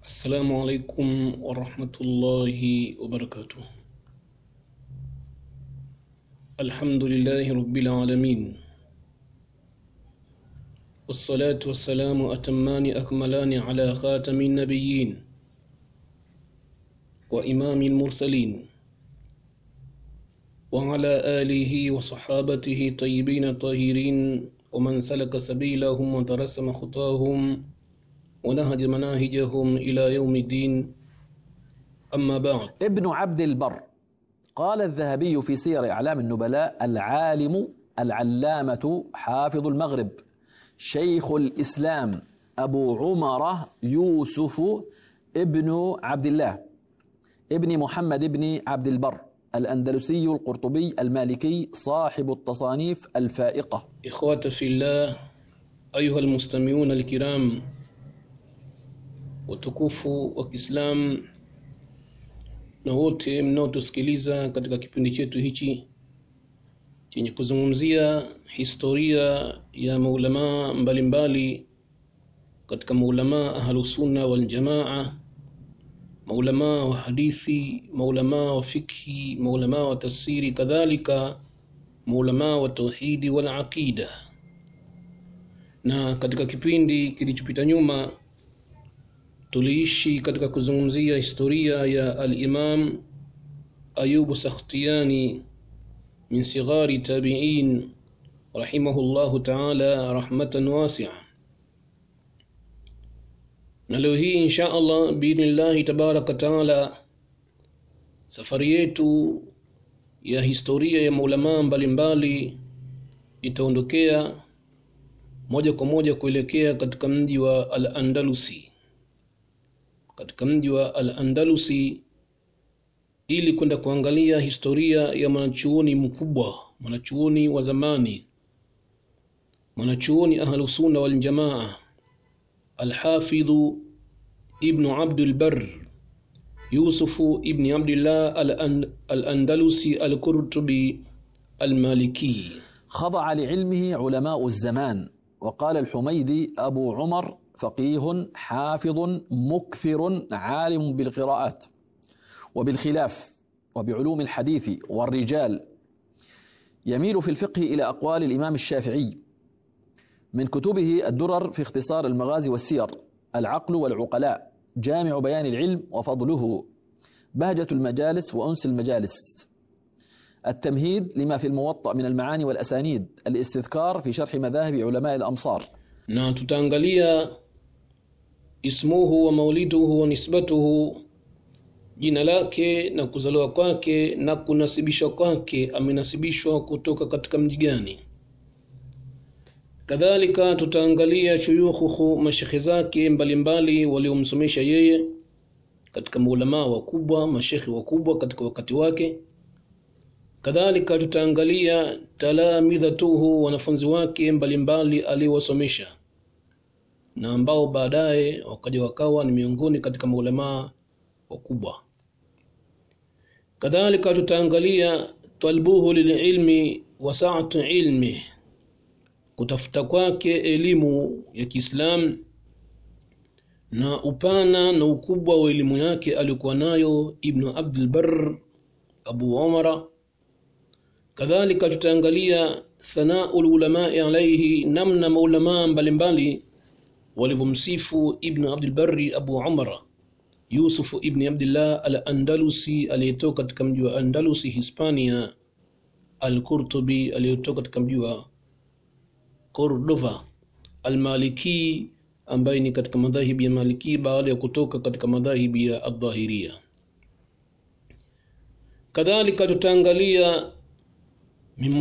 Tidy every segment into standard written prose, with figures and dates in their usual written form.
السلام عليكم ورحمة الله وبركاته. الحمد لله رب العالمين، والصلاة والسلام أتمان أكملان على خاتم النبيين وإمام المرسلين وعلى آله وصحابته طيبين الطاهرين ومن سلك سبيلهم وترسم خطاهم ونهج مناهجهم إلى يوم الدين. أما بعد. ابن عبد البر. قال الذهبي في سير أعلام النبلاء: العالم العلامة حافظ المغرب شيخ الإسلام أبو عمر يوسف ابن عبد الله ابن محمد ابن عبد البر الأندلسي القرطبي المالكي صاحب التصانيف الفائقة. إخوة في الله، أيها المستمعون الكرام، watukufu wa Kiislamu na wote mnaotusikiliza katika kipindi chetu hichi chenye kuzungumzia historia ya maulama mbalimbali katika maulama ahlusunna wal jamaa, maulama wa hadithi, maulama wa fikhi, maulama wa tafsiri, kadhalika maulama wa tauhidi wal aqida. Na katika kipindi kilichopita nyuma tuliishi katika kuzungumzia historia ya al-Imam Ayub Sakhtiyani min sighari tabi'in rahimahullahu ta'ala rahmatan wasi'a. Na leo hii insha Allah biidhnillahi tabaraka ta'ala, safari yetu ya historia ya maulama mbalimbali itaondokea moja kwa moja kuelekea katika mji wa Al-Andalusi, katika mji wa Al-Andalusi, ili kwenda kuangalia historia ya mwanachuoni mkubwa, mwanachuoni wa zamani, mwanachuoni ahlusunna wal jamaa, Al-Hafidh ibn Abdul Barr Yusuf ibn Abdullah Al-Andalusi Al-Qurtubi Al-Maliki. خضع لعلمه علماء الزمان. وقال الحميدي: أبو عمر فقيه حافظ مكثر عالم بالقراءات وبالخلاف وبعلوم الحديث والرجال، يميل في الفقه إلى أقوال الإمام الشافعي. من كتبه الدرر في اختصار المغازي والسير، العقل والعقلاء، جامع بيان العلم وفضله، بهجة المجالس وأنس المجالس، التمهيد لما في الموطأ من المعاني والأسانيد، الاستذكار في شرح مذاهب علماء الأمصار. Na tutaangalia ismuhu wa mauliduhu wa nisbatuhu, jina lake na kuzaliwa kwake na kunasibishwa kwake, amenasibishwa kutoka katika mji gani. Kadhalika tutaangalia shuyukhu, mashekhi zake mbalimbali waliomsomesha yeye katika maulama wakubwa, mashekhi wakubwa katika wakati wake. Kadhalika tutaangalia talamidhatuhu, wanafunzi wake mbalimbali aliowasomesha na ambao baadaye wakaja wakawa ni miongoni katika maulama wakubwa. Kadhalika tutaangalia talbuhu lililmi wa sa'atu ilmi, kutafuta kwake elimu ya Kiislamu na upana na ukubwa wa elimu yake alikuwa nayo Ibn Abdul Barr Abu Umara. Kadhalika tutaangalia thanaul ulama'i alayhi, namna maulama mbalimbali walivyomsifu Ibn Abdul Barri Abu Umar Yusuf ibn Abdullah Al-Andalusi aliyetoka katika mji wa Andalusi Hispania, Al-Qurtubi aliyetoka katika mji wa Cordova, Al-Maliki ambaye ni katika madhahibi ya Maliki baada ya kutoka katika madhahibi ya Adh-Dhahiriyya. Kadhalika tutaangalia min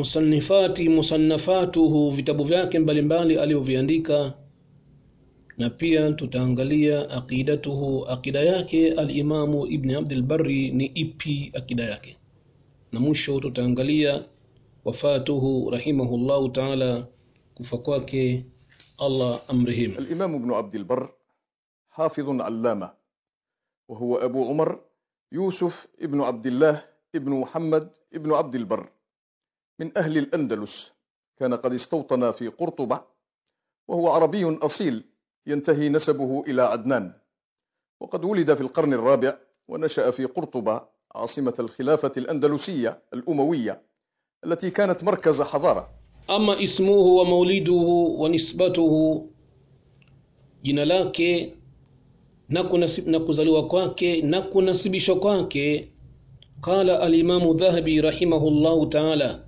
musannafatuhu, vitabu vyake mbalimbali alivyoviandika, na pia tutaangalia aqidatuhu, aqida yake al-Imamu Ibn Abdul Barri ni ipi aqida yake, na mwisho tutaangalia wafatuhu rahimahullahu ta'ala, kufa kwake Allah amrihim. الإمام ابن عبد البر حافظ علامة، وهو أبو عمر يوسف ابن عبد الله ابن محمد ابن عبد البر، من أهل الأندلس. كان قد استوطن في قرطبة، وهو عربي أصيل ينتهي نسبه إلى عدنان، وقد ولد في القرن الرابع ونشأ في قرطبة عاصمة الخلافة الأندلسية الأموية التي كانت مركز حضارة. Ama ismuhu wa mauliduhu wa nisbatuhu, jina lake na kuzaliwa kwake na kunasibishwa kwake. Qala al-Imamu Dhahabi rahimahullahu ta'ala,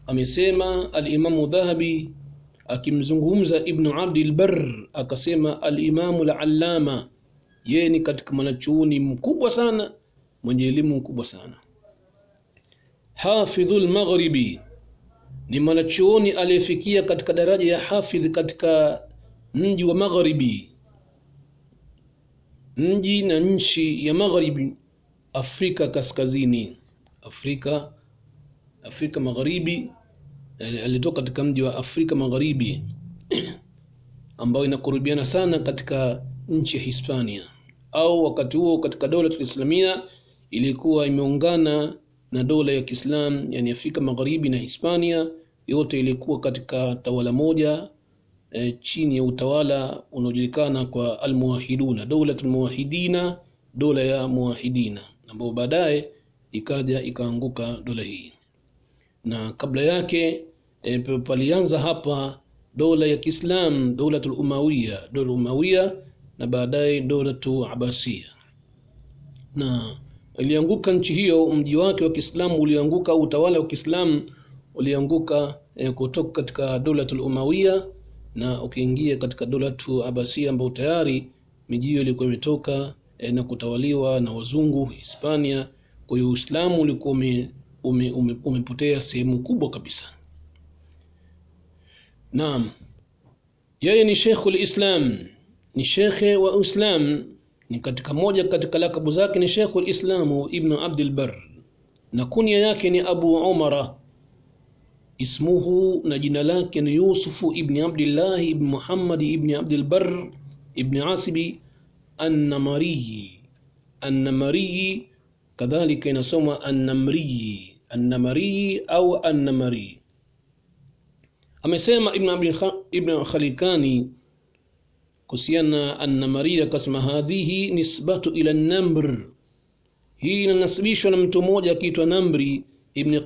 amesema al-Imamu Dhahabi akimzungumza Ibn Abdil Barr, akasema al-Imamu al-Allama, yeye ni katika mwanachuoni mkubwa sana, mwenye elimu mkubwa sana. Hafidhul Maghribi, ni mwanachuoni aliyefikia katika daraja ya hafidh katika mji wa Maghribi, mji na nchi ya Maghribi, Afrika kaskazini, Afrika Magharibi. Alitoka katika mji wa Afrika Magharibi ambao inakurubiana sana katika nchi ya Hispania, au wakati huo katika dola ya Islamia ilikuwa imeungana na dola ya Kiislam, yani Afrika Magharibi na Hispania yote ilikuwa katika tawala moja chini ya utawala unaojulikana kwa al-Muwahiduna, dola al-Muwahidina, dola ya Muwahidina, ambao baadaye ikaja ikaanguka dola hii. Na kabla yake palianza hapa dola ya Kiislam, dola al-Umawiya, na baadaye dola Abbasiya. Na ilianguka nchi hiyo, mji wake wa Kiislamu ulianguka, utawala wa Kiislamu ulianguka kutoka katika dola al-Umawiya na ukiingia katika dola Abbasiya, ambao tayari miji hiyo ilikuwa imetoka na kutawaliwa na wazungu Hispania. Kwa hiyo Uislamu ulikuwa umepotea sehemu kubwa kabisa. Naam, yeye ni Sheikhul Islam, ni shekhe wa Uislam, ni katika moja katika lakabu zake ni Sheikhul Islam Ibn Abdil Barr, na kunya yake ni Abu Umar. Ismuhu, na jina lake ni Yusuf ibn Abdullah ibn Muhammad ibn Abdil Barr ibn Asibi An-Namari, kadhalika inasoma An-Namari au An-Namari. Amesema Ibn Khalikani kuhusiana An-Namari, akasema hadhihi nisbatu ila An-Namr, hii inasibishwa na mtu mmoja akiitwa Namri ibn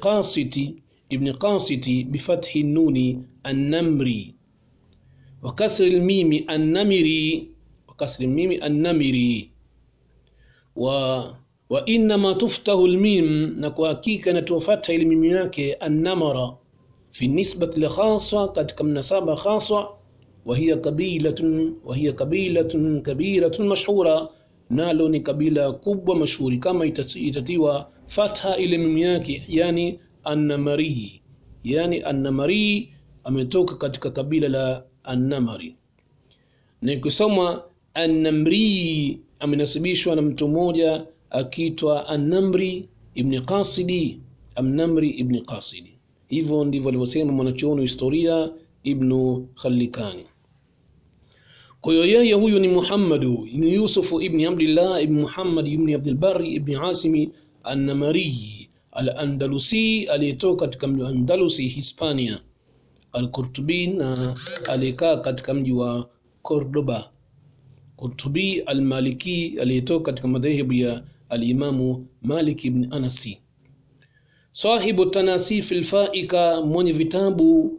Qasiti bifathi nuni An-Namri wa kasri al-mimi An-Namiri, wa inma tuftahu al-mim, na kwa hakika inatofatha ile mimi yake An-Namara fi nisbati li khassa, katika mnasaba khassa, wa hiya kabilatun kabiratun mashhura, nalo ni kabila kubwa mashuhuri. Kama itatiwa fatha ile mimi yake, yani An-Namari, yani An-Namari ametoka katika kabila la An-Namari. Na kusoma An-Namri amenasibishwa na mtu mmoja akiitwa An-Namri ibn Qasidi, An-Namri ibn Qasidi. Hivyo ndivyo alivyosema mwanachuoni historia Ibn Khalikani. Kwa hiyo yeye huyu ni Muhammadu ni Yusuf ibn Abdullah ibn Muhammad ibn Abdul Barr ibn Asimi An-Namari al-Andalusi, aliyetoka katika mji wa Andalusi Hispania, al-Qurtubi, na alikaa katika mji wa Cordoba. Qurtubi al-Maliki, aliyetoka katika madhehebu ya al-Imamu Malik ibn Anasi. Sahibu Tanasif al-Faika, mwenye vitabu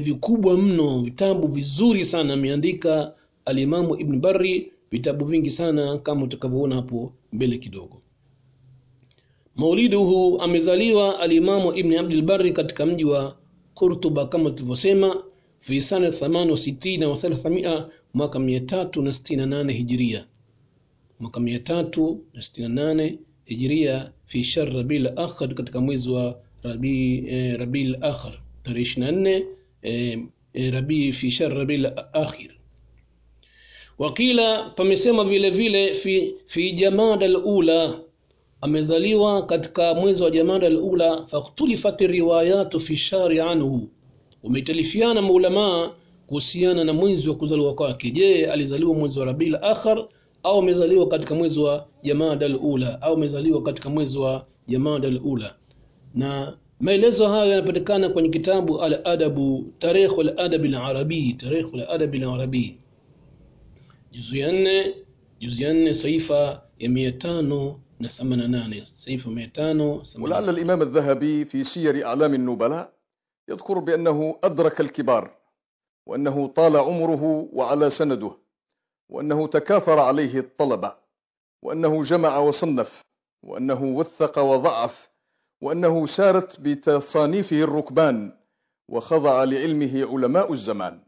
vikubwa mno, vitabu vizuri sana ameandika al-Imamu Ibn Barri, vitabu vingi sana kama utakavyoona hapo mbele kidogo. Mauliduhu, amezaliwa al-Imamu Ibn Abdil Barri katika mji wa Qurtuba kama tulivyosema, fi sana 68 wa 300, mwaka 368 Hijria, mwaka 368 Hijria, fi shahr Rabiul Akhir, katika mwezi wa Rabiul Akhir, tarehe 24 fi shahr Rabiul Akhir. Wakila, pamesema vile vile fi Jamada al-Ula, amezaliwa katika mwezi wa Jamada al-Ula. Fakhulifat riwayatu fi shari anhu, umetalifiana maulama kuhusiana na mwezi wa kuzaliwa kwake. Je, alizaliwa mwezi wa Rabiul Akhir au amezaliwa katika mwezi wa Jamada al-Ula, au amezaliwa katika mwezi wa Jamada al-Ula? Na maelezo haya yanapatikana kwenye kitabu al-Adabu, Tarikh al-Adab al-Arabi, Tarikh al-Adab al-Arabi, juzu ya 4 juzi ya 4 saifa ya 588 saifa 588. ولعل الإمام الذهبي في سير أعلام النبلاء يذكر بأنه أدرك الكبار، وأنه طال عمره وعلى سنده، وأنه تكاثر عليه الطلبة، وأنه جمع وصنف، وأنه وثق وضعف، وأنه سارت بتصانيفه الركبان، وخضع لعلمه علماء الزمان.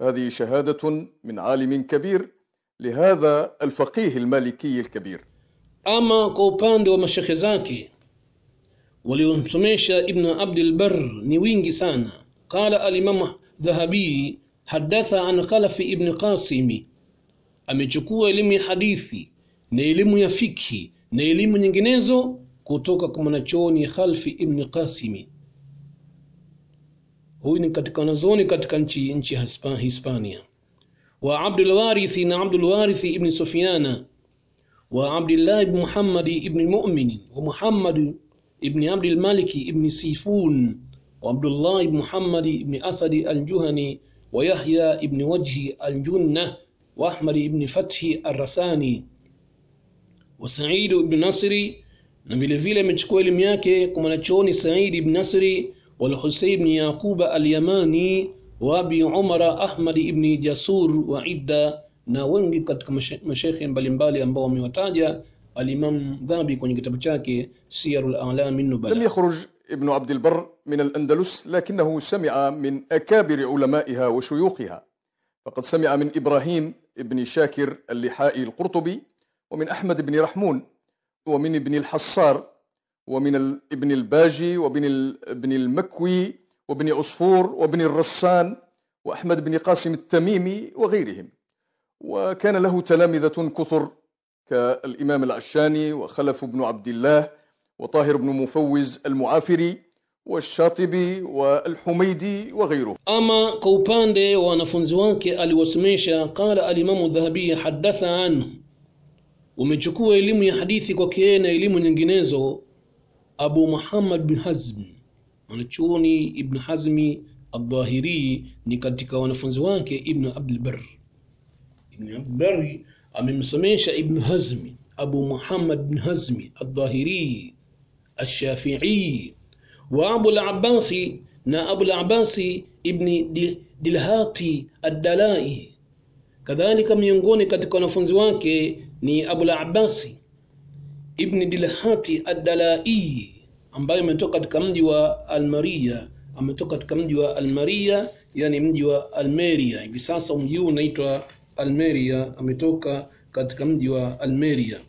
هذه شهادة من عالم كبير لهذا الفقيه المالكي الكبير. Ama kwa upande wa mashekhe zake waliomsomesha Ibn Abdul Barr ni wingi sana. Qala al-Imam Dhahabi hadatha an Khalaf ibn Qasim, amechukua elimu ya hadithi na elimu ya fikhi na elimu nyinginezo kutoka kwa mwanachuoni Khalaf ibn Qasim. Huyu ni katika wanazoni katika nchi Hispania. Wa Abdul Warith na Abdul Warith ibn Sufyana wa Abdullah ibn Muhammad ibn al-Mu'min wa Muhammad ibn Abd al-Malik ibn Sifun wa Abdullah ibn Muhammad ibn Asad al-Juhani wa Yahya ibn Wajhi al-Junnah wa Ahmad ibn Fathi al-Rasani wa Sa'id ibn Nasri, na vile vile amechukua elimu yake kwa mwanachuoni Sa'id ibn Nasri wal Husayn ibn Yaqub al-Yamani wa Abi Umar Ahmad ibn Jasur wa idda, na wengi katika mashekhe mbalimbali ambao wamewataja al-Imam Dhahabi kwenye kitabu chake Siyarul A'lam an-Nubala. لم يخرج ابن عبد البر من الأندلس، لكنه سمع من أكابر علمائها وشيوخها، فقد سمع من إبراهيم ابن شاكر اللحائي القرطبي، ومن أحمد بن رحمون، ومن ابن الحصار، ومن ابن الباجي، وابن ابن المكوي، وابن عصفور، وابن الرسان، وأحمد بن قاسم التميمي وغيرهم. وكان له تلامذة كثر كالإمام العشاني وخلف بن عبد الله وطاهر بن مفوز المعافري والشاطبي والحميدي وغيره. Ama kwa upande wa wanafunzi wake aliwasomesha, qala al-Imam Dhahabi hadatha anhu, umechukua elimu ya hadithi kwa na elimu nyinginezo Abu Muhammad bin Hazm, mwanachuoni Ibn Hazmi al-Dhahiri, ni katika wanafunzi wake Ibn Abdul Barr. Ibn Abdul Barr amemsomesha Ibn Hazmi, Abu Muhammad bin Hazmi al-Dhahiri al-Shafi'i, wa Abu al-Abbasi na Abu al-Abbasi ibn Dilhati ad-Dalai. Kadhalika miongoni katika wanafunzi wake ni Abu al-Abbasi ibn Dilhati ad-Dalai, ambaye ametoka katika mji wa Almeria, yani mji wa Almeria. Hivi sasa mji huu unaitwa Almeria, ametoka katika mji wa Almeria.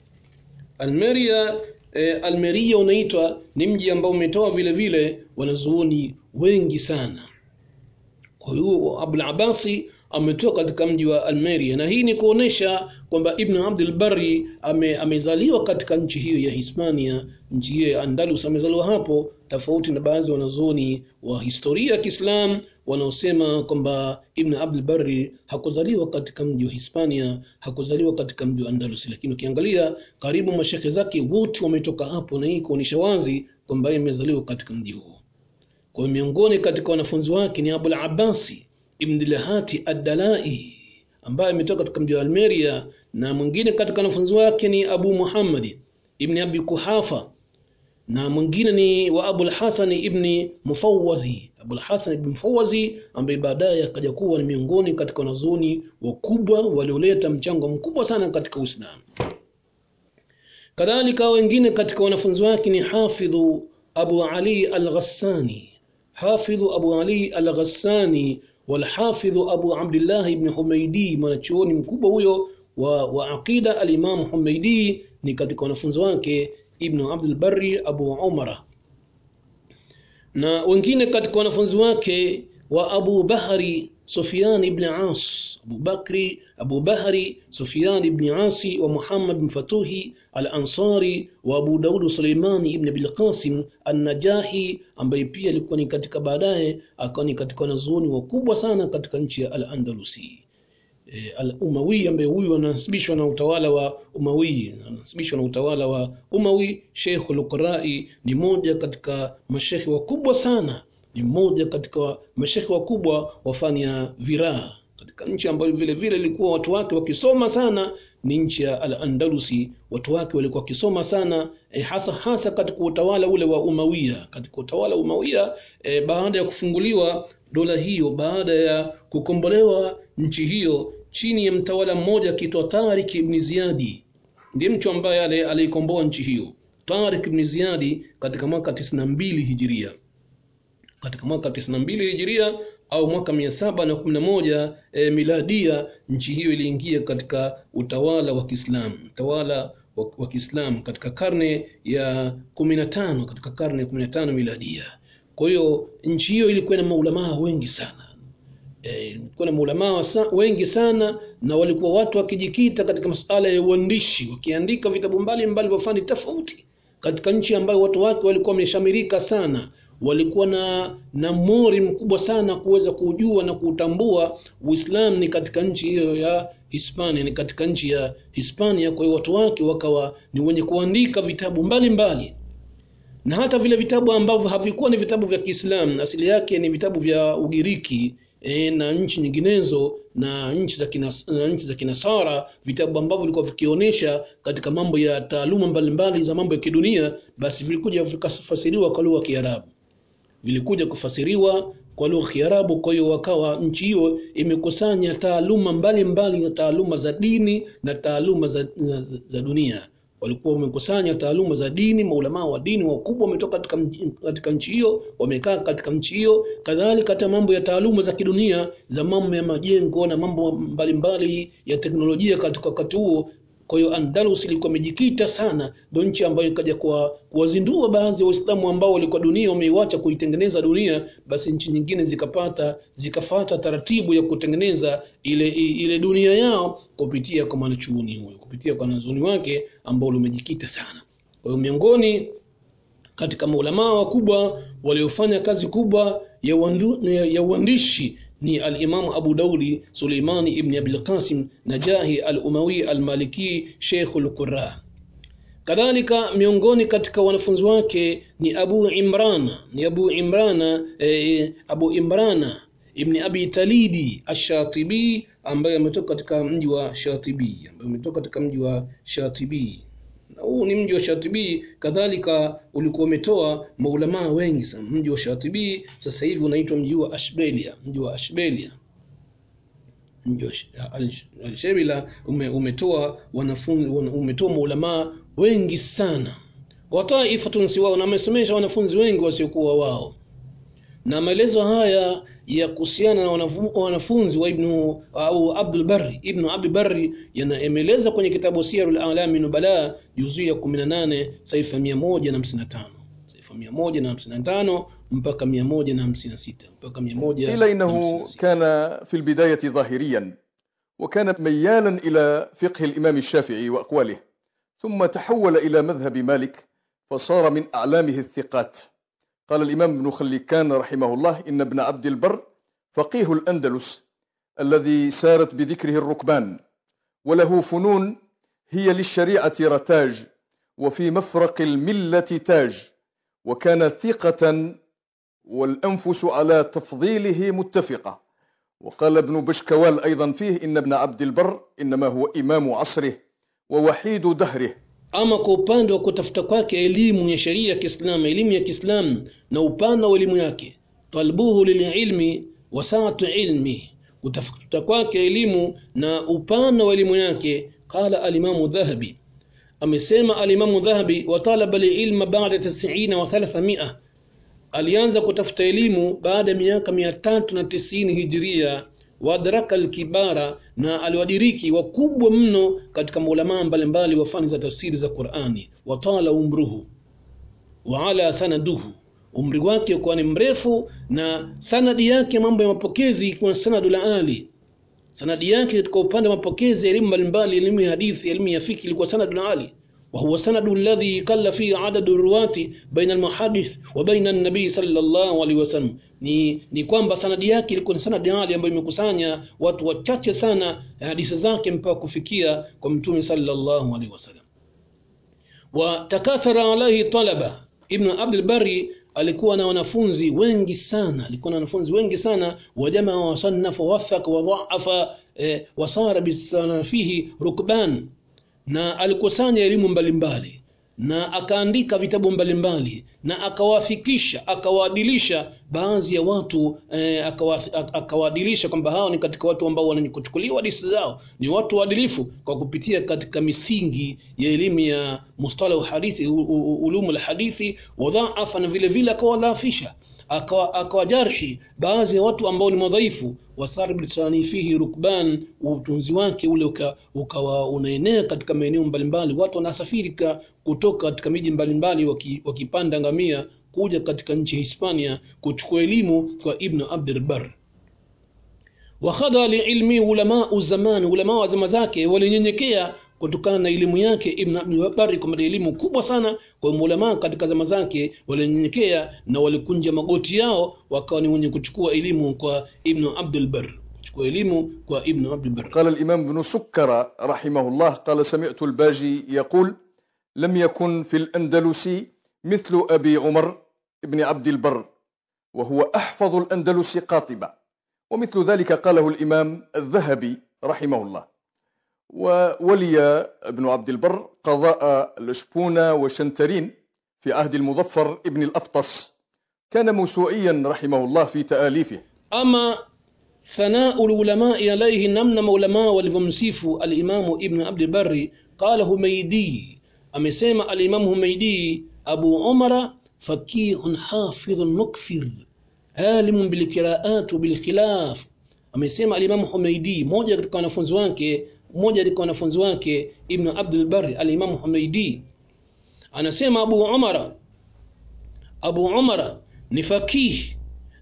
Almeria unaitwa ni mji ambao umetoa vile vile wanazuoni wengi sana. Kwa hiyo Abu al-Abbasi ametoka katika mji wa Almeria, na hii ni kuonesha kwamba Ibn Abdul Barri amezaliwa katika nchi hiyo ya Hispania, nchi hiyo ya Andalus. Amezaliwa hapo, tofauti na baadhi wanazuoni wa historia ya Kiislamu wanaosema kwamba Ibn Abdul Barri hakuzaliwa katika mji wa Hispania, hakuzaliwa katika mji wa Andalus. Lakini ukiangalia karibu mashekhe zake wote wametoka hapo, na hii kuonesha wazi kwamba yeye amezaliwa katika mji huo. Kwa miongoni katika wanafunzi wake ni Abu al-Abbasi ibn Dilhati ad-Dalai, ambaye ametoka katika mji wa Almeria, na mwingine katika wanafunzi wake ni Abu Muhammad ibn Abi Kuhafa, na mwingine ni wa Abu al-Hasan ibn Mufawwazi. Abu al-Hasan ibn Mufawwazi ambaye baadaye akaja kuwa ni miongoni katika wanazuoni wakubwa walioleta mchango mkubwa sana katika Uislamu. Kadhalika wengine katika wanafunzi wake ni Hafidhu Abu Ali al-Ghassani, والحافظ أبو عبد الله بن حميدي، mwanachuoni mkubwa huyo wa aqida al-Imam Humaydi, ni katika wanafunzi wake Ibn Abdul Barri Abu Umar. Na wengine katika wanafunzi wake wa Abu Bahri Sufyan ibn As, Abu Bahri Sufyan ibn Asi wa Muhammad bin Fatuhi al-Ansari wa Abu Daud Suleimani ibn Abil Qasim an-Najahi, ambaye pia alikuwa ni katika baadaye akawa ni katika wanazuoni wakubwa sana katika nchi ya Al-Andalusi. Al-Umawi, ambaye huyu anasibishwa na utawala wa Umawi. Sheikh al-Qurai ni moja katika mashekhi wakubwa sana, ni mmoja katika mashekhi wakubwa wa fani ya viraa katika nchi ambayo vile vile ilikuwa watu wake wakisoma sana ni nchi ya Al-Andalusi. Watu wake walikuwa kisoma sana, hasa katika utawala ule wa Umawiya. Katika utawala wa Umawiya, baada ya kufunguliwa dola hiyo, baada ya kukombolewa nchi hiyo chini ya mtawala mmoja akiitwa Tariq ibn Ziyadi, ndiye mtu ambaye alikomboa nchi hiyo. Tariq ibn Ziyadi katika mwaka 92 Hijiria. Katika mwaka 92 Hijiria au mwaka 711 miladia, nchi hiyo iliingia katika utawala wa Kiislamu, utawala wa Kiislamu katika karne ya 15, katika karne ya 15 miladia. Kwa hiyo nchi hiyo ilikuwa na maulama wengi sana. Ilikuwa na maulama wengi sana, na walikuwa watu wakijikita katika masuala ya uandishi, wakiandika vitabu mbalimbali vya fani tofauti, katika nchi ambayo watu wake walikuwa wameshamirika sana. Walikuwa na mori mkubwa sana kuweza kujua na kutambua Uislamu ni katika nchi hiyo ya Hispania, ni katika nchi ya Hispania. Kwa hiyo watu wake wakawa ni wenye kuandika vitabu mbalimbali, na hata vile vitabu ambavyo havikuwa ni vitabu vya Kiislamu, asili yake ni vitabu vya Ugiriki na nchi nyinginezo na nchi za Kinasara, vitabu ambavyo vilikuwa vikionyesha katika mambo ya taaluma mbalimbali za mambo ya kidunia, basi vilikuja vikafasiriwa kwa lugha ya Kiarabu, vilikuja kufasiriwa kwa lugha ya Kiarabu. Kwa hiyo wakawa nchi hiyo imekusanya taaluma mbalimbali, na taaluma za dini na taaluma za dunia. Walikuwa wamekusanya taaluma za dini, maulama wa dini wakubwa wametoka katika nchi hiyo, wamekaa katika nchi hiyo. Kadhalika hata mambo ya taaluma za kidunia, za mambo ya majengo na mambo mbalimbali ya teknolojia katika wakati huo. Kwa hiyo Andalus ilikuwa imejikita sana, ndio nchi ambayo ikaja kuwazindua baadhi ya Waislamu ambao walikuwa dunia wameiacha kuitengeneza dunia, basi nchi nyingine zikafuata taratibu ya kutengeneza ile dunia yao kupitia kwa mwanachuoni huyo, kupitia kwa wanazuoni wake ambao umejikita sana. Kwa hiyo miongoni katika maulama wakubwa waliofanya kazi kubwa ya uandishi ni al-Imam Abu Daudi Suleimani ibn Abil Qasim Najahi al-Umawi al-Maliki Sheikh al-Qurra. Kadhalika miongoni katika wanafunzi wake ni Abu Imrana ibn Abi Talidi ash-Shatibi, ambaye ametoka katika mji wa Shatibi. Na huu ni mji wa Shatibi, kadhalika ulikuwa umetoa maulama wengi sana. Mji wa Shatibi sasa hivi unaitwa mji wa Ashbelia. Mji wa Ashbelia umetoa wanafunzi, umetoa maulama wengi sana. Wataifatun siwao, na amesomesha wanafunzi wengi wasiokuwa wao. Na maelezo haya ya kuhusiana na wanafunzi wa Ibn Abi Barri yanaeleza kwenye kitabu Siyarul A'lam Nubala juzu ya 18 saifa 155 mpaka 156 mpaka 156. إلا إنه كان في البداية ظاهريا، وكان ميالا إلى فقه الإمام الشافعي وأقواله، ثم تحول إلى مذهب مالك فصار من أعلامه الثقات. قال الإمام ابن خلكان رحمه الله: إن ابن عبد البر فقيه الأندلس الذي سارت بذكره الركبان، وله فنون هي للشريعة رتاج، وفي مفرق الملة تاج، وكان ثقة والأنفس على تفضيله متفقة. وقال ابن بشكوال أيضا فيه: إن ابن عبد البر إنما هو إمام عصره ووحيد دهره. Ama kwa upande wa kutafuta kwake elimu ya sheria ya Kiislamu, elimu ya Kiislamu na upana wa elimu yake, talbuhu lililmi wa sa'atu ilmi, kutafuta kwake elimu na upana wa elimu yake. Qala al-Imam Dhahabi, amesema al-Imam Dhahabi: wa talaba al-ilma ba'da 90 wa 300, alianza kutafuta elimu baada ya miaka 390 Hijria. Wadraka al-kibara, na aliwadiriki wakubwa mno katika maulama mbalimbali wa fani za tafsiri za Qur'ani. Watala umruhu wa ala sanaduhu, umri wake kwa ni mrefu, na sanadi yake mambo ya mapokezi kwa sanadul ali. Sanadi yake katika upande wa mapokezi elimu mbalimbali, elimu ya hadithi, elimu ya fiqh, ilikuwa sanadul ali. وهو سند الذي قل فيه عدد الرواة بين المحدث وبين النبي صلى الله عليه وسلم. ni kwamba sanadi yake ilikuwa ni sanadi hali ambayo imekusanya watu wachache sana hadithi zake mpaka kufikia kwa mtume sallallahu alaihi wasallam. Wa takathara alaihi talaba. Ibn Abdul Barri alikuwa na wanafunzi wengi sana, wa jamaa wa sannafa wa wathaq wa dha'afa wasara bisanafihi rukban, na alikusanya elimu mbalimbali na akaandika vitabu mbalimbali na akawafikisha akawaadilisha baadhi ya watu akawaadilisha kwamba hao ni katika watu ambao wananikuchukuliwa hadithi zao ni watu waadilifu kwa kupitia katika misingi ya elimu ya mustalah hadithi ulumul hadithi wadhaafa, na vile vile akawadhaafisha akawajarhi baadhi ya watu ambao ni madhaifu. Wasar bisani fihi rukban, utunzi wake ule ukawa unaenea katika maeneo mbalimbali, watu wanasafiri kutoka katika miji mbalimbali wakipanda ngamia kuja katika nchi ya Hispania kuchukua elimu kwa Ibn Abd al-Barr. Wa khadha li ilmi ulama zaman, ulama wa zama zake walinyenyekea kutokana na elimu yake Ibn Abd al-Barr, kwa elimu kubwa sana. Kwa ulama katika zama zake walinyenyekea na walikunja magoti yao wakawa ni wenye kuchukua elimu kwa Ibn Abd al-Barr, kuchukua elimu kwa Ibn Abd al-Barr. قال الإمام ابن سكر رحمه الله قال سمعت الباجي يقول لم يكن في الأندلس مثل أبي عمر ابن عبد البر وهو أحفظ الأندلس قاطبة، ومثل ذلك قاله الإمام الذهبي رحمه الله. وولي ابن عبد البر قضاء الأشبونة وشنترين في عهد المظفر ابن الأفطس، كان موسوعيا رحمه الله في تآليفه. أما ثناء العلماء عليه نمنا علماء والممسيف الإمام ابن عبد البر قال هميدي، أمسيما الإمام هميدي أبو عمر فقيه حافظ مكثر عالم بالقراءات وبالخلاف. Amesema Imam Humaidi, moja katika wanafunzi wake Ibn Abd al-Barr, al-Imam Humaidi anasema Abu Umar ni fakih,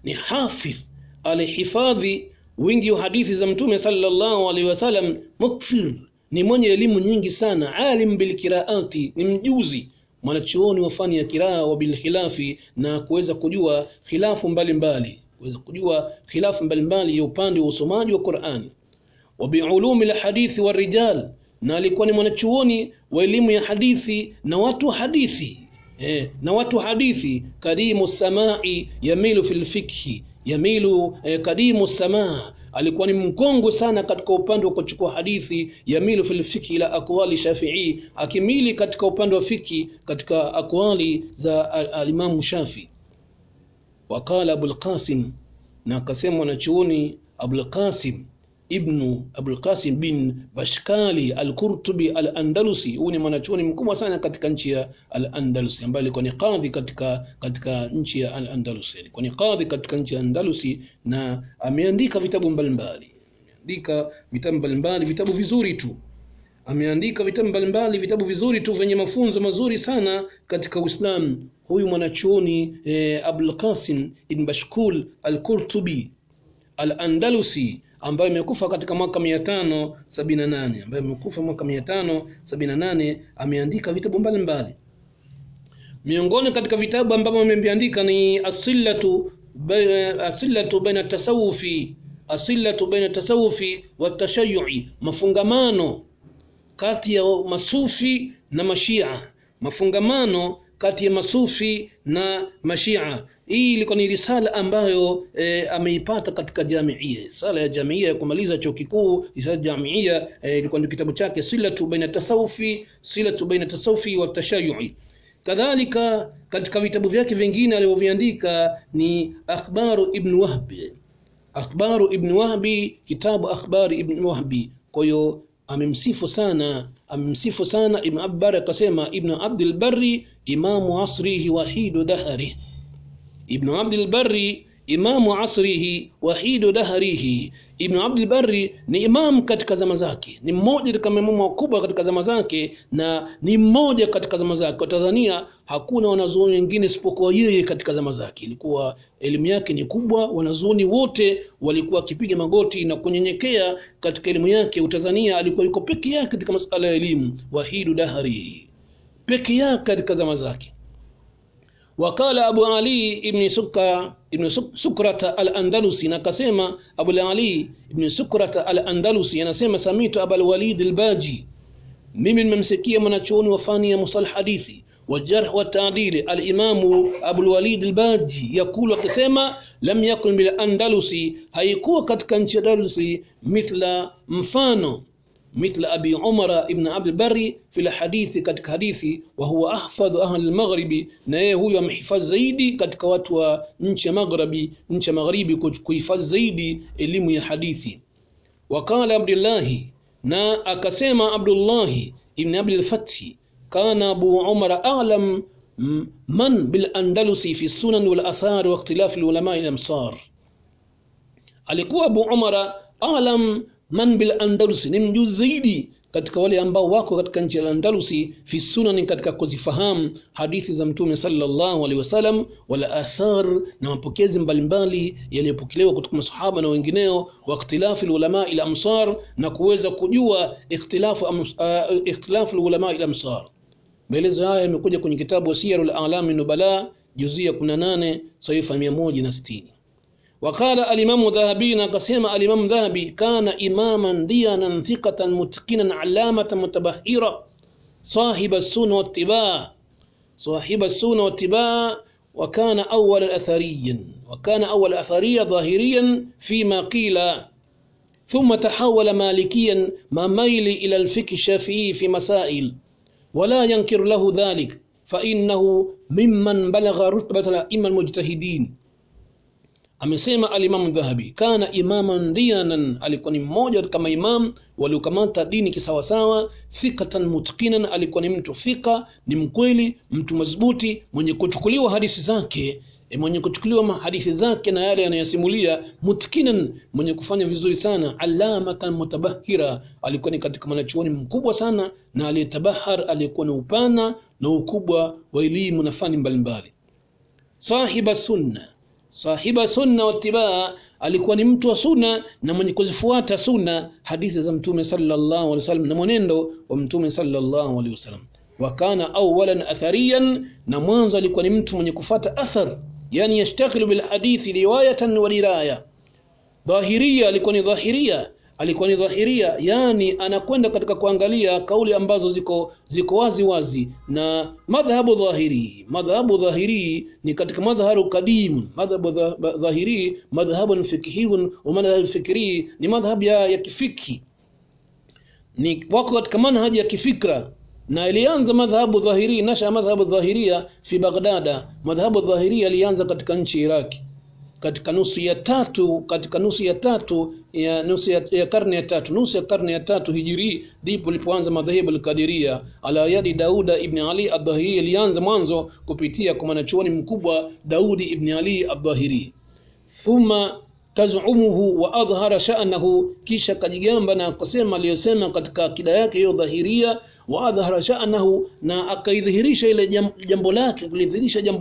ni hafidh, alihifadhi wingi wa hadithi za Mtume sallallahu alaihi wasallam, mukthir, ni mwenye elimu nyingi sana, alim bil qiraati, ni mjuzi mwanachuoni wa fani ya kiraa wa bil khilafi, na kuweza kujua khilafu mbalimbali ya upande wa usomaji wa Qur'an. Wa bi ulumi al hadithi wa rijal, na alikuwa ni mwanachuoni wa elimu ya hadithi na watu hadithi. Karimu samai yamilu fil fikhi yamilu kadimu samaa, alikuwa ni mkongwe sana katika upande wa kuchukua hadithi. Yamilu fil fikhi ila aqwali Shafi'i, akimili katika upande wa fiki katika aqwali za al-Imam Shafi. Wakala Abul Qasim, na akasema mwanachuoni Abul Qasim bin Bashkali al-Qurtubi al-Andalusi. Huyu ni mwanachuoni mkubwa sana katika nchi ya al-Andalusi, ambaye alikuwa ni kadhi katika nchi ya al-Andalusi. Alikuwa ni kadhi katika nchi ya Andalusi na ameandika vitabu mbalimbali. Vitabu vizuri tu. Ameandika vitabu mbalimbali, vitabu vizuri tu vyenye mafunzo mazuri sana katika Uislamu. Huyu mwanachuoni Abul Qasim ibn Bashkul al-Qurtubi al-Andalusi, ambaye amekufa katika mwaka 578, ameandika vitabu mbalimbali. Miongoni katika vitabu ambavyo ameandika ni As-Sillatu baina tasawufi wa tashayyu'i, mafungamano kati ya masufi na mashia, Hii ilikuwa ni risala ambayo ameipata katika jamia, risala ya jamia ya kumaliza chuo kikuu. Risala jamia ilikuwa ni kitabu chake Silatu baina tasawufi wa tashayyu'i. Kadhalika katika vitabu vyake vingine alivyoviandika ni Akhbaru Ibn Wahbi, kitabu Akhbari Ibn Wahbi. Kwa hiyo amemsifu sana Ibn Abbar, akasema Ibn Abd al-Barr imamu asrihi wahidu dahrihi. Ibn Abd al-Barr imamu asrihi wahidu dahrihi. Ibn Abd al-Barr ni imam katika zama zake, ni mmoja katika maimamu wakubwa katika zama zake, na ni mmoja katika zama zake. Kwa Tanzania hakuna wanazuoni wengine isipokuwa yeye katika zama zake. Ilikuwa elimu yake ni kubwa, wanazuoni wote walikuwa kipiga magoti na kunyenyekea katika elimu yake. Tanzania alikuwa yuko peke yake katika masuala ya elimu, wahidu dahri, peke yake katika zama zake. Wakala Abu Ali ibn Sukrata al-Andalusi, na kasema Abu Ali ibn Sukrata al-Andalusi anasema samitu Abul Walid al-Baji, mimi nimemsikia mwanachuoni wa fani ya mustalah hadithi والجرح والتعديل الإمام أبو الوليد الباجي يقول كسما لم يكن بالأندلسي هيكون katika nchi Andalusi مثل أبي عمر ابن عبد البر في الحديث katika hadithi وهو أحفظ أهل المغرب na huyo amehifadhi zaidi katika watu wa nchi ya magharibi kuhifadhi zaidi elimu ya hadithi. وقال عبد الله na akasema Abdullah ibn Abd al-Fath kana Abu Umar a'lam man bil Andalusi fi sunan wal athar wa ikhtilaf al ulama al amsar. Alikuwa Abu Umar a'lam man bil Andalusi, ni mjuzi zaidi katika wale ambao wako katika nchi ya Andalusi fi sunan, katika kuzifahamu hadithi za Mtume sallallahu alaihi wasallam, wala athar na mapokezi mbalimbali yaliyopokelewa kutoka masahaba na wengineo, wa ikhtilafu ulama ila amsar, na kuweza kujua ikhtilafu ulama ila amsar. Maelezo haya yamekuja kwenye kitabu Siyarul A'lam Nubala juzia 18 saifa 160. وقال الإمام الذهبي نقسم الإمام الذهبي كان إماما ديانا ثقة متقنا علامة متبحرة صاحب السنة والاتباع وكان أول أثريا ظاهريا فيما قيل، ثم تحول مالكيا ما ميل إلى الفقه الشافعي في مسائل ولا ينكر له ذلك، فإنه ممن بلغ رتبة الأئمة المجتهدين. Amesema al-Imam Dhahabi kana imaman diyanan, alikuwa ni mmoja kama imam waliokamata dini kisawasawa, thiqatan mutqinan, alikuwa ni mtu thika, ni mkweli, mtu madhubuti, mwenye kuchukuliwa hadithi zake na yale yanayosimulia, mutqinan, mwenye kufanya vizuri sana, alamatan mutabahira, alikuwa ni katika mwanachuoni mkubwa sana na aliyetabahar, alikuwa na upana na ukubwa wa elimu na fani mbalimbali. Sahiba sunna wa tibaa, alikuwa ni mtu wa sunna na mwenye kuzifuata sunna, hadithi za Mtume sallallahu alaihi wasallam na mwenendo wa Mtume sallallahu alaihi wasallam. Wakana awalan athariyan, na mwanzo alikuwa ni mtu mwenye kufuata athar, yani yashtakilu bil hadithi riwayatan wa diraya. Dhahiria, alikuwa ni dhahiria, yani anakwenda katika kuangalia kauli ambazo ziko wazi wazi. Na madhhabu dhahiri ni katika madhhabu kadim. Madhhabu dhahiri madhhabun fiqhiyun wa madhhabu fikri ni madhhabu ya kifiki, ni wako katika manhaji ya kifikra. Na ilianza madhhabu dhahiri, nasha madhhabu dhahiria fi Baghdad. Madhhabu dhahiria ilianza katika nchi Iraki katika nusu ya karne ya tatu hijri, ndipo ilipoanza madhehebu al-Qadiria ala yadi Dauda ibn Ali ad-Dhahiri. Ilianza mwanzo kupitia kwa mwanachuoni mkubwa Daudi ibn Ali ad-Dhahiri. Thumma tazumuhu wa adhhara sha'nahu, kisha kajigamba na kusema aliyosema katika akida yake hiyo dhahiria, wa adhhara sha'nahu, na akaidhihirisha ile jambo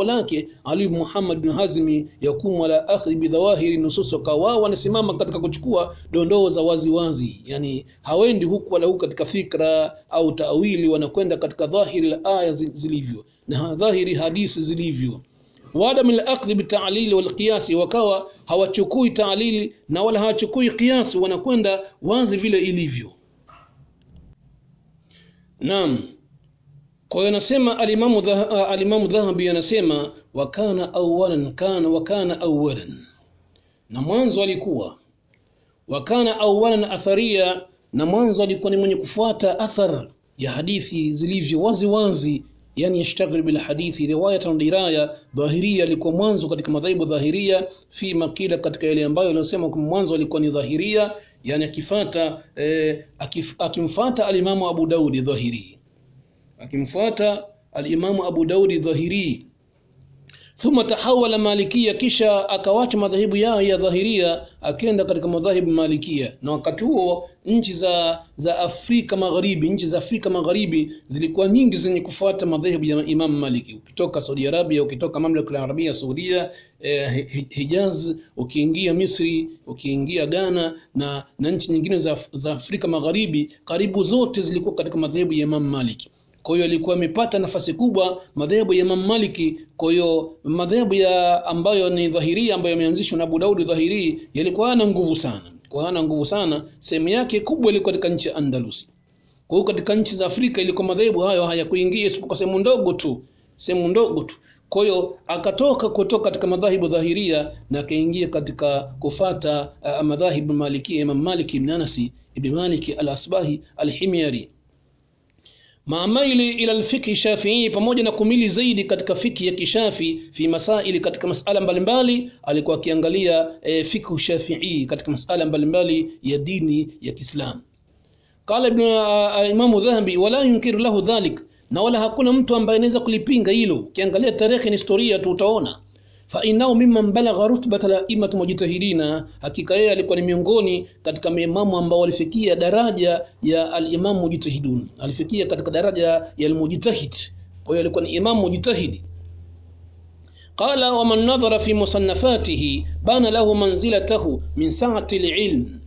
lake Ali Muhammad bin Hazmi yakumu ala akhdhi bidhawahiri nusus, kawa wanasimama katika kuchukua dondoo za wazi, yani hawendi huku wala huku katika fikra au taawili, wanakwenda katika dhahiri la aya zilivyo na dhahiri hadithi zilivyo. Wadam al-aqd bi-ta'lil wal-qiyas, wakawa hawachukui ta'lil na wala hawachukui qiyas, wanakwenda wazi vile ilivyo. Naam, kwa hiyo nasema al-Imam Dhahabi anasema wakana awalan, na mwanzo alikuwa wakana awalan atharia, na mwanzo alikuwa ni mwenye kufuata athar ya hadithi zilivyo wazi, yani yashtagil bil hadithi riwayatan diraya. Dhahiria alikuwa mwanzo katika madhhabu dhahiria fi makila, katika ile ambayo anasema kwa mwanzo alikuwa ni dhahiria, yani akimfuata al-Imam Abu Daudi Dhahiri, Dhahiri. Thumma tahawala malikia, kisha akawacha madhahibu yao ya dhahiria akaenda katika madhahibu malikia. Na wakati huo nchi za Afrika Magharibi zilikuwa nyingi zenye kufuata madhahibu ya Imam Maliki. Ukitoka Saudi Arabia, ukitoka Mamlaka ya Arabia Saudia, Hijaz, ukiingia Misri, ukiingia Ghana na nchi nyingine za Afrika Magharibi, karibu zote zilikuwa katika madhahibu ya Imam Maliki. Kwa hiyo alikuwa amepata nafasi kubwa madhehebu ya Imam Maliki. Kwa hiyo madhehebu ambayo ni dhahiria, ambayo yameanzishwa na Abu Daud Dhahiri, yalikuwa hana nguvu sana. Sehemu yake kubwa ilikuwa katika nchi ya Andalusi. Kwa hiyo katika nchi za Afrika ilikuwa madhehebu hayo hayakuingia, isipokuwa sehemu ndogo tu sehemu ndogo tu. Kwa hiyo kutoka katika madhahibu dhahiria na akaingia katika kufata madhahibu Malikia, Imam Malik ibn Anas ibn Malik al-Asbahi al-Himyari, maamaili ila al-fiqh Shafi'i, pamoja na kumili zaidi katika fiqh ya kishafi fi masaili, katika masala mbalimbali alikuwa akiangalia fiqh Shafi'i katika masala mbalimbali ya dini ya Kiislamu. Qala Imam Dhahabi wala yunkiru lahu dhalik, na wala hakuna mtu ambaye anaweza kulipinga hilo. Ukiangalia tarehe na historia tu utaona, fa innahu mimman balagha rutbata al-a'immat mujtahidina, hakika yeye alikuwa ni miongoni katika maimamu ambao walifikia daraja ya al-imam mujtahidun, alifikia katika daraja ya al-mujtahid. Kwa hiyo alikuwa ni imam mujtahidi. Qala wa man nadhara fi musannafatihi bana lahu manzilatahu min sa'ati al-ilm,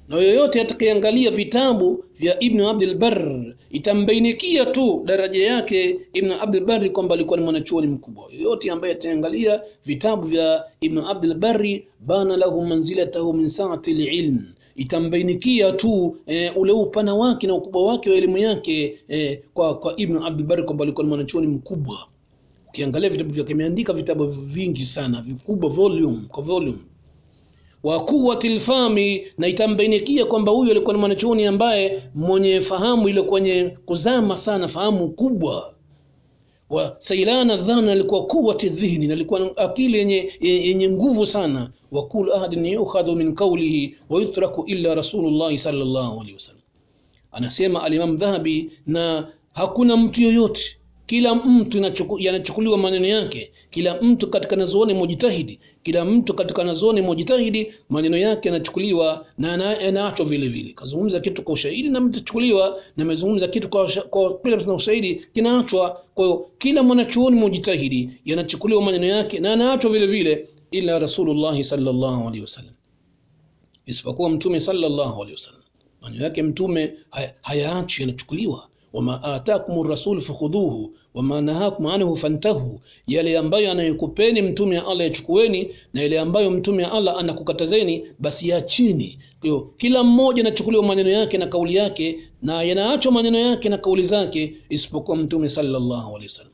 na yoyote atakayeangalia vitabu vya Ibn Abdul Barr itambainikia tu daraja yake Ibn Abdul Barr kwamba alikuwa ni mwanachuoni mkubwa. Yoyote ambaye ataangalia vitabu vya Ibn Abdul Barr bana lahu manzilatahu min sa'ati al-ilm, itambainikia tu ule upana wake na ukubwa wake wa elimu yake kwa Ibn Abdul Barr kwamba alikuwa ni mwanachuoni mkubwa. Ukiangalia vitabu vyake, ameandika vitabu vingi sana vikubwa, volume kwa volume. Wa quwwatil fahmi, na itambainikia kwamba huyu alikuwa ni mwanachuoni ambaye mwenye fahamu ile kwenye kuzama sana, fahamu kubwa. Wa sailana dhana, alikuwa quwwati dhihni, alikuwa akili yenye nguvu sana. Wa kul ahadin yukhadhu min qawlihi wa yutraku illa Rasulullah sallallahu alaihi wasallam. Anasema al-Imam Dhahabi, na hakuna mtu yoyote, kila mtu yanachukuliwa maneno yake, kila mtu katika nazuoni mujtahidi, kila mtu katika nazuoni mujtahidi maneno yake yanachukuliwa na yanaachwa vile vile. Kazungumza kitu kwa ushahidi na mtachukuliwa, na amezungumza kitu kwa bila ushahidi kinaachwa. Kwa hiyo kila mwanachuoni mujtahidi yanachukuliwa maneno yake na yanaachwa vile vile, ila Rasulullah sallallahu alaihi wasallam, isipokuwa mtume sallallahu alaihi wasallam, maneno yake mtume hayaachi, yanachukuliwa. Wama atakumur rasul fakhudhuhu wama nahakum anhu fantahu, yale ambayo anayokupeni mtume Allah yachukueni, na yale ambayo mtume Allah anakukatazeni basi yaachini. Kwa hiyo kila mmoja anachukuliwa maneno yake na kauli yake, na yanaachwa maneno yake na kauli zake, isipokuwa mtume sallallahu alaihi wasallam.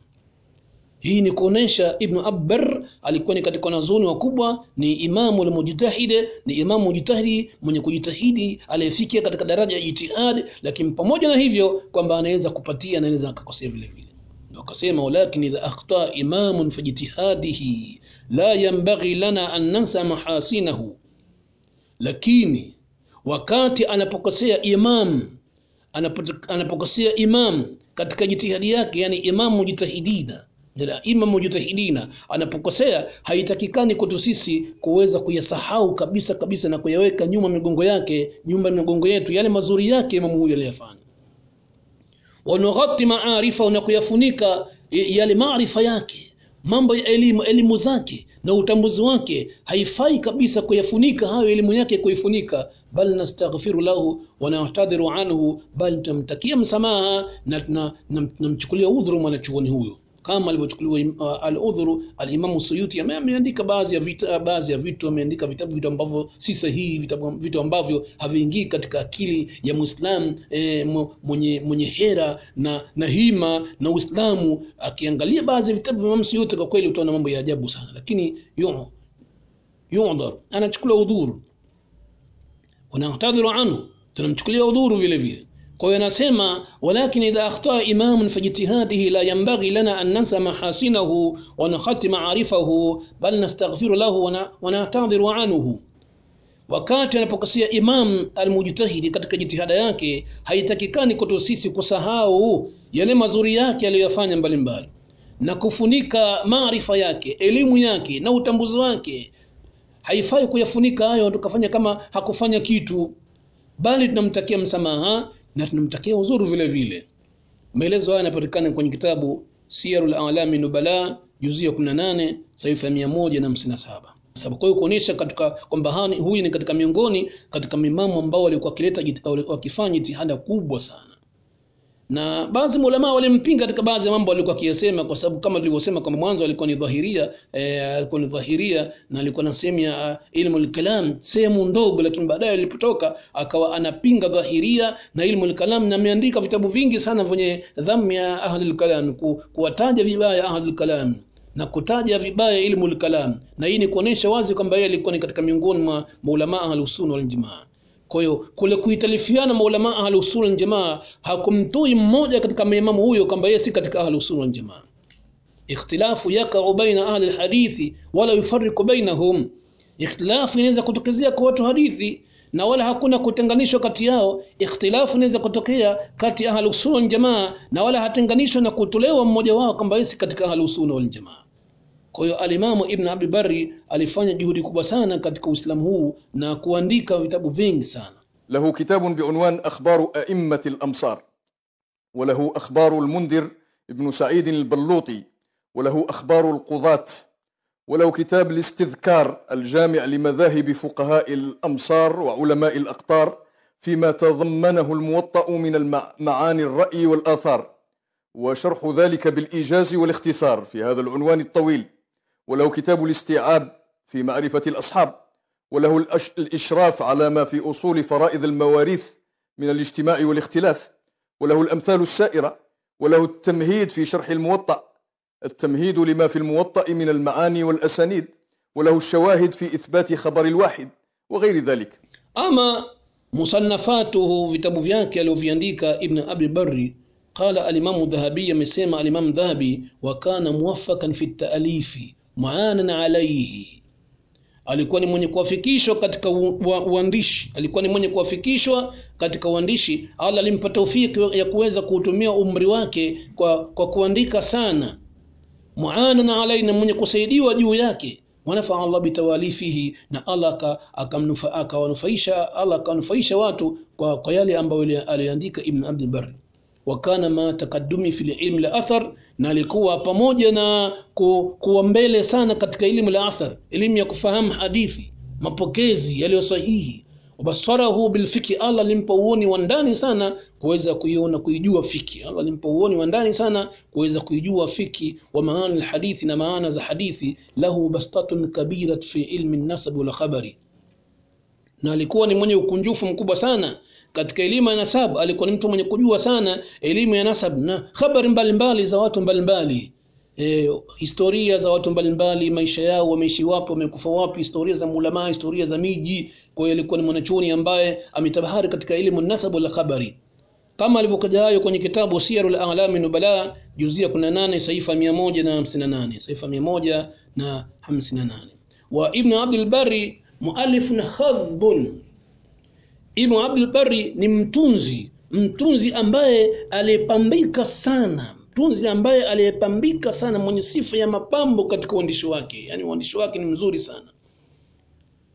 Hii ni kuonesha Ibn Abbar alikuwa ni katika wanazuoni wakubwa, ni imamu al-mujtahid, ni imamu mujtahidi mwenye kujitahidi, aliyefikia katika daraja ya ijtihad. Lakini pamoja na hivyo kwamba anaweza kupatia, anaweza akakosea vile vile. Ndio akasema walakin idha akhta imamun fi ijtihadihi la yanbaghi lana an nansa mahasinahu, lakini wakati anapokosea imam katika jitihadi yake, yani imamu mujtahidina, imam mujtahidina anapokosea, haitakikani kwetu sisi kuweza kuyasahau kabisa na kuyaweka nyuma migongo yetu yale mazuri yake imamu huyo aliyofanya. Wa nughatti ma'arifa, na kuyafunika yale maarifa yake, mambo ya elimu zake na utambuzi wake, haifai kabisa kuyafunika hayo elimu yake, kuifunika. Bal nastaghfiru lahu wa na'tadhiru anhu, bal tamtakia msamaha na namchukulia udhuru mwanachuoni huyo, kama alivyochukuliwa al-udhuru al-Imam Suyuti. Ameandika baadhi ya vitu, ameandika vitu ambavyo si sahihi, vitu ambavyo haviingii katika akili ya Muislam mwenye hera na hima na Uislamu. Akiangalia baadhi ya vitabu vya Imam Suyuti, kwa kweli utaona mambo ya ajabu sana, lakini yu'dhar, anachukulia udhuru, wanatadhiru anhu, tunamchukulia udhuru vile vile. Kwa hiyo anasema walakin idha akhta imamun fi ijtihadihi la yanbaghi lana an nansa mahasinahu wa nakhati ma'arifahu bal nastaghfiru lahu wa na'tadhiru anhu. Wakati anapokosea imam almujtahidi katika jitihada yake, haitakikani kwetu sisi kusahau yale mazuri yake aliyofanya mbalimbali, na kufunika maarifa yake, elimu yake na utambuzi wake. Haifai kuyafunika hayo tukafanya kama hakufanya kitu, bali tunamtakia msamaha na tunamtakia uzuri vile vile. Maelezo haya yanapatikana kwenye kitabu Siyarul A'lami Nubala, juzu ya 18, saifa 157. Sababu kwa hiyo kuonesha katika kwamba huyu ni katika miongoni katika mimamu ambao walikuwa wakifanya jitihada kubwa sana, na baadhi ya ulama walimpinga katika baadhi ya mambo alikuwa akiyasema, kwa sababu kama tulivyosema kama mwanzo alikuwa ni dhahiria, na alikuwa na sehemu ya ilmu al-kalam, sehemu ndogo, lakini baadaye alipotoka akawa anapinga dhahiria na ilmu al-kalam, na ameandika vitabu vingi sana vyenye dhamu ya ahli al-kalam, kuwataja vibaya ahli al-kalam na kutaja vibaya ilmu al-kalam, na hii ni kuonesha wazi kwamba yeye alikuwa ni katika miongoni mwa maulama ahlusunna wal jamaa. Kwa hiyo kule kuitalifiana maulama ahlusunna wal jamaa hakumtoi mmoja katika maimamu huyo kwamba yeye si katika ahlusunna wal jamaa. Ikhtilafu yakau baina ahli alhadithi wala yufarriqu bainahum, ikhtilafu inaweza kutokezea kwa watu hadithi na wala hakuna kutenganishwa kati yao. Ikhtilafu inaweza kutokea kati ya ahlusunna wal jamaa na wala hatenganishwa na kutolewa mmoja wao kwamba yeye si katika ahlusunna wal jamaa. Kwa hiyo alimamu Ibn Abdul Barri alifanya juhudi kubwa sana katika Uislamu huu na kuandika vitabu vingi sana. له كتاب بعنوان أخبار أئمة الأمصار، وله أخبار المنذر ابن سعيد البلوطي، وله أخبار القضاة، وله كتاب الاستذكار الجامع لمذاهب فقهاء الأمصار وعلماء الأقطار فيما تضمنه الموطأ من معاني الرأي والآثار، وشرح ذلك بالإيجاز والاختصار في هذا العنوان الطويل. وله كتاب الاستيعاب في معرفة الأصحاب، وله الإشراف على ما في أصول فرائض المواريث من الاجتماع والاختلاف، وله الأمثال السائرة، وله التمهيد في شرح الموطأ، التمهيد لما في الموطأ من المعاني والأسانيد، وله الشواهد في إثبات خبر الواحد وغير ذلك. أما مصنفاته vitabu vyake alivyoandika Ibn Abi Barri, قال الإمام الذهبي مسمى الإمام الذهبي وكان موفقا في التأليف معانا عليه. Alikuwa ni mwenye kuwafikishwa katika uandishi, alikuwa ni mwenye kuwafikishwa katika uandishi. Allah alimpa taufiki ya kuweza kuutumia umri wake kwa kuandika sana. Muana alaina, mwenye kusaidiwa juu yake. Wanafa Allah bitawalifihi, na Allah akawanufaisha watu kwa yale ambayo aliandika Ibn Abdul Barri. Wakana ma takaddumi fil ilm la athar, na alikuwa pamoja na kuwa mbele sana katika elimu la athar, elimu ya kufahamu hadithi, mapokezi yaliyo sahihi. Wabasarahu bil fiqh, Allah limpa uoni wa ndani sana kuweza kuiona kuijua fiqh. Allah limpa uoni wa ndani sana kuweza kuijua fiqh wa maana alhadithi na maana za hadithi. Lahu bastatun kabirat fi ilmi an-nasab wal khabari, na alikuwa ni mwenye ukunjufu mkubwa sana katika elimu ya nasab. Alikuwa ni mtu mwenye kujua sana elimu ya nasab na habari mbalimbali za watu mbalimbali, historia za watu mbalimbali, maisha yao, wameishi wapi, wamekufa wapi, historia za ulama, historia za miji. Kwa hiyo alikuwa ni mwanachuoni ambaye ametabahari katika elimu nasab wal khabari, kama alivyokuja hayo kwenye kitabu Siyarul A'lam Nubala juzia 18 saifa 158, saifa 158. Wa Ibn Abdul Barri muallifun khadhbun, Ibn Abdul Barri ni mtunzi ambaye aliyepambika sana, mwenye sifa ya mapambo katika uandishi wake, yani uandishi wake ni mzuri sana.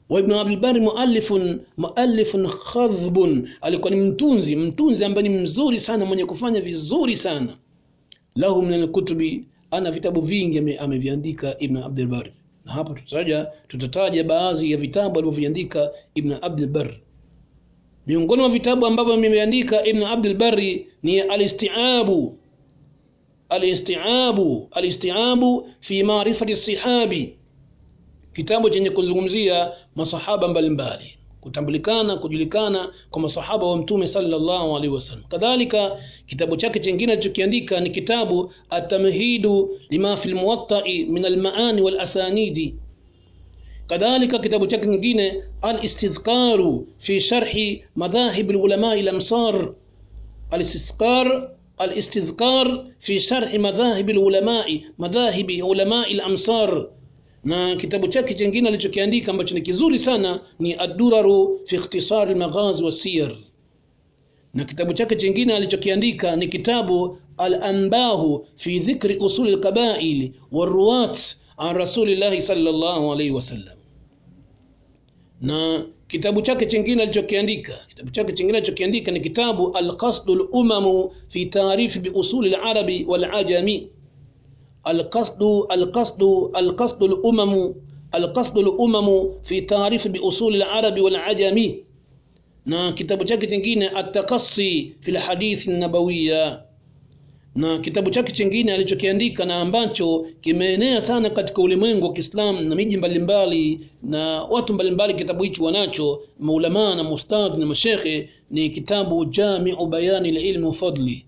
Wa Ibn Abdul Barri muallifun khadhbun, alikuwa ni mtunzi ambaye ni mzuri sana, mwenye kufanya vizuri sana. Lahu min al-kutubi, ana vitabu vingi ameviandika Ibn Abdul Barri, na hapa tutataja baadhi ya vitabu alivyoviandika Ibn Abdul Barri. Miongoni mwa vitabu ambavyo ameandika Ibn Abdul Barri ni Al-Isti'abu fi ma'rifati sihabi, kitabu chenye kuzungumzia masahaba mbalimbali, kujulikana kwa masahaba wa Mtume sallallahu alaihi wasallam. Kadhalika kitabu chake kingine alichokiandika ni kitabu At-Tamhidu lima fil Muwatta'i min al-ma'ani wal asanidi. Kadhalika kitabu chake kingine Al-Istidhkaru fi sharhi madhahib al-ulama al-amsar, Al-Istidhkar fi sharhi madhahib al-ulama, madhahibi ulama al-amsar. Na kitabu chake kingine alichokiandika ambacho ni kizuri sana ni Ad-Duraru fi ikhtisar al-maghazi was-siyar. Na kitabu chake kingine alichokiandika ni kitabu Al-Anbahu fi dhikri usul al-qaba'il war-ruwat an Rasulillah sallallahu alayhi wasallam. Na kitabu chake kingine alichokiandika ni kitabu Al-Qasdul Umamu fi ta'rif bi usul al-arabi wal-ajami. Al-Qasdul Umamu fi ta'rif bi usul al-arabi wal-ajami. Na kitabu chake kingine At-Taqassi fi al-hadith an-nabawiyya. na kitabu chake kingine alichokiandika na ambacho kimeenea sana katika ulimwengu wa Kiislamu na miji mbalimbali na watu mbalimbali, kitabu hicho wanacho maulama na mustadhi na mashekhe, ni kitabu Jami'u Bayani al-Ilm wa Fadli.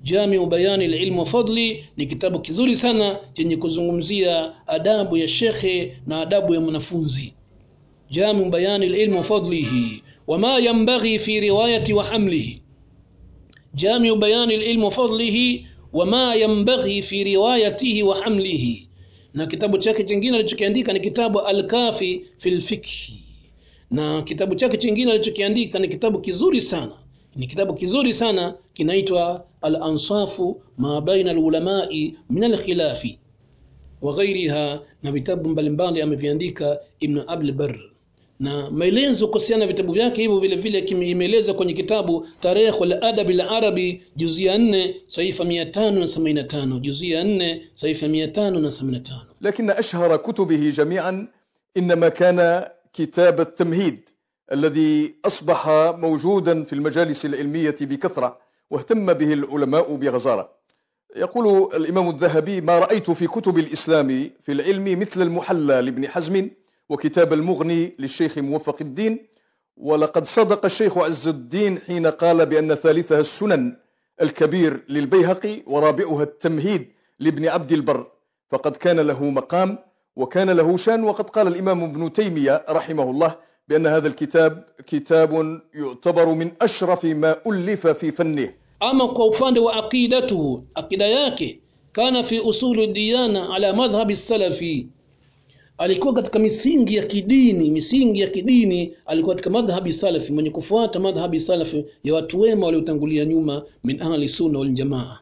Jami'u Bayani al-Ilm wa Fadli ni kitabu kizuri sana chenye kuzungumzia adabu ya shekhe na adabu ya mwanafunzi. Jami'u Bayani al-Ilm wa Fadlihi wama yanbaghi fi riwayati wa hamlihi. جامع بيان العلم وفضله وما ينبغي في روايته وحمله. na kitabu chake kingine alichokiandika ni kitabu Al-Kafi fil Fiqh. na kitabu chake kingine alichokiandika ni kitabu kizuri sana, kinaitwa Al-Ansafu ma baina al-ulama'i min al-khilafi wa ghayriha. na vitabu mbalimbali ameviandika Ibn Abdul Barr, na maelezo kuhusiana na vitabu vyake hivyo vile vile kimeeleza kwenye kitabu Tarikh al-Adab al-Arabi juzia 4 saifa 585, juzia 4 saifa 585. لكن أشهر كتبه جميعا إنما كان كتاب التمهيد الذي أصبح موجودا في المجالس العلمية بكثرة واهتم به العلماء بغزارة. يقول الإمام الذهبي: ما رأيت في كتب الإسلام في العلم مثل المحلى لابن حزم وكتاب المغني للشيخ موفق الدين. ولقد صدق الشيخ عز الدين حين قال بأن ثالثها السنن الكبير للبيهقي ورابعها التمهيد لابن عبد البر، فقد كان له مقام وكان له شان. وقد قال الإمام ابن تيمية رحمه الله بأن هذا الكتاب كتاب يعتبر من أشرف ما ألف في فنه. أما كوفاند وعقيدته، عقيدة yake كان في أصول الديانة على مذهب السلفي. alikuwa katika misingi ya kidini alikuwa katika madhhabi salafi, mwenye kufuata madhhabi salafi ya watu wema waliotangulia nyuma min ahli sunna wal jamaa.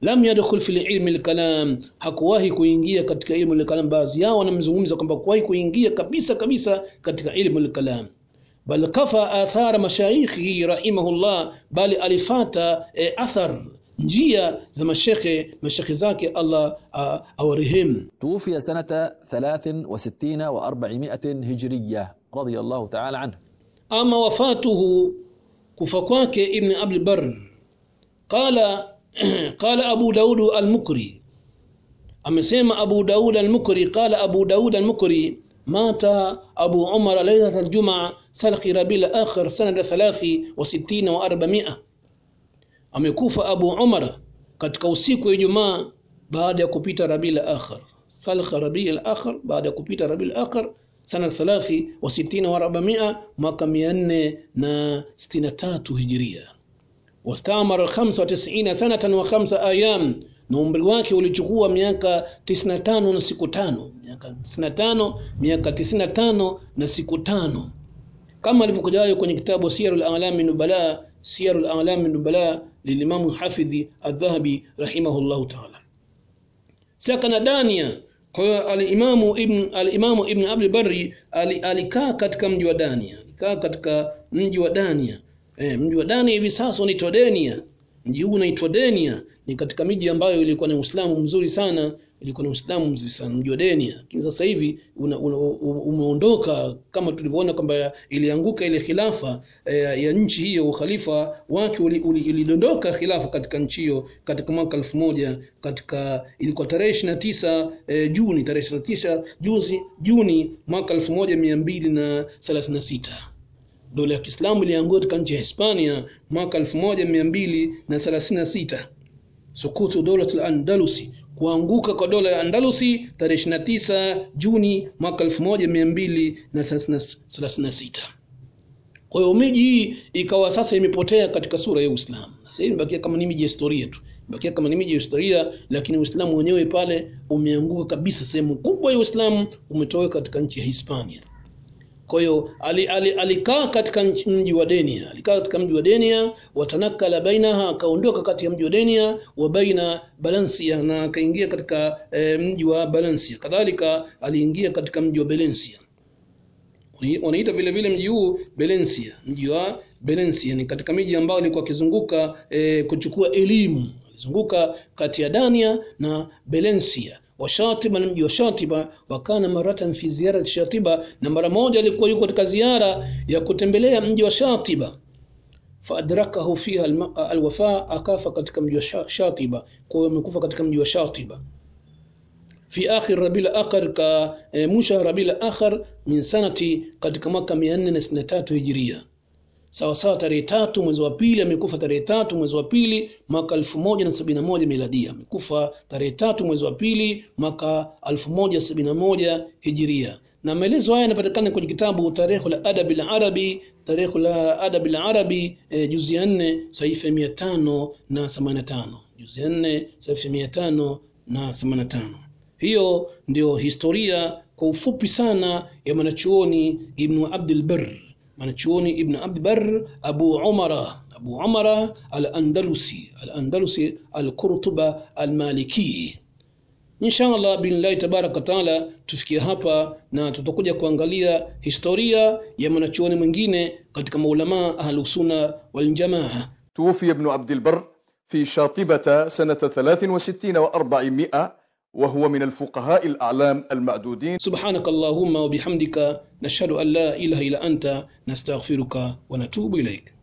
lam yadkhul fil ilmi al-kalam, hakuwahi kuingia katika ilmu al-kalam. baadhi yao wanamzungumza kwamba hakuwahi kuingia kabisa katika ilmu al-kalam, bal kafa athara mashayikhi rahimahullah, bali alifata athar njia za mashekhe zake Allah awarehemu. توفي سنة 63 و400 هجرية رضي الله تعالى عنه. أما وفاته كفاكواك ابن أبي البر قال أبو داود المقري، أمسيما أبو داود المقري قال أبو داود المقري: مات أبو عمر ليلة الجمعة سلخ ربيع الآخر سنة 63 و400. amekufa Abu Umar katika usiku wa Ijumaa baada ya kupita Rabiul Akhir, salkha Rabiul Akhir, baada ya kupita Rabiul Akhir sana 63 wa 400, mwaka 463 Hijria. wastamara 95 sanatan wa 5 ayam, na umri wake ulichukua miaka 95 na siku 5, miaka 95 na siku 5, kama alivyokuja kwenye kitabu Siyarul A'lam Nubala للإمام الحافظ الذهبي رحمه الله تعالى. سكن دانيا. الإمام ابن عبد البر alikaa katika mji wa Dania, mji wa Dania hivi sasa unaitwa Denia. Mji huu unaitwa Denia, ni katika miji ambayo ilikuwa na Uislamu mzuri sana, mji wa Denia. Lakini sasa hivi umeondoka, kama tulivyoona kwamba ilianguka ile khilafa ya nchi hiyo, ukhalifa wake ulidondoka khilafa katika nchi hiyo katika mwaka 1000, ilikuwa tarehe 29 Juni mwaka 1236. dola ya Kiislamu ilianguka katika nchi ya Hispania mwaka 1236. sukutu dola al-Andalusi, kuanguka kwa dola ya Andalusi tarehe 29 Juni mwaka 1236. Kwa hiyo miji hii ikawa sasa imepotea katika sura ya Uislamu. Sasa hivi imebakia kama ni miji ya historia tu. Lakini Uislamu wenyewe pale umeanguka kabisa. Sehemu kubwa ya Uislamu umetoweka katika nchi ya Hispania. Kwa hiyo alikaa katika mji wa Denia, watanakala bainaha, akaondoka kati ya mji wa Denia wa baina Valencia, na akaingia katika mji wa Valencia. Kadhalika aliingia katika mji wa Valencia. Wanaita vile vile mji huu Valencia. Mji wa Valencia ni katika miji ambayo ilikuwa kizunguka kuchukua elimu, zunguka kati ya Dania na Valencia. Washatiba na mji wa Shatiba, wakana maratan fi ziyarat Shatiba, na mara moja alikuwa yuko katika ziara ya kutembelea mji wa Shatiba. faadrakahu fiha alwafa, akafa katika mji wa Shatiba. Kwa hiyo amekufa katika mji wa Shatiba fi akhir Rabiul Akhir, ka mwisho Rabiul Akhir min sanati, katika mwaka 463 Hijria, sawa sawa tarehe 3 mwezi wa pili. Amekufa tarehe 3 mwezi wa pili mwaka 1071 miladia. Amekufa tarehe 3 mwezi wa pili mwaka 1071 Hijria. Na maelezo haya yanapatikana kwenye kitabu Tarikhul Adab al-Arabi, Tarikhul Adab al-Arabi juzi ya 4 saifa 585, juzi ya 4 saifa 585. Hiyo ndio historia kwa ufupi sana ya mwanachuoni Ibn Abdul Barr, mwanachuoni Ibn Abdul Barr Abu Umara al-Andalusi al-Qurtuba al-Maliki. Inshallah billahi tabaraka taala tufikie hapa, na tutakuja kuangalia historia ya mwanachuoni mwingine katika maulama ahlus sunna wal jamaa. توفي ابن عبد البر في شاطبة سنة 63 و400، وهو من الفقهاء الأعلام المعدودين. سبحانك اللهم وبحمدك نشهد أن لا إله إلا أنت نستغفرك ونتوب إليك.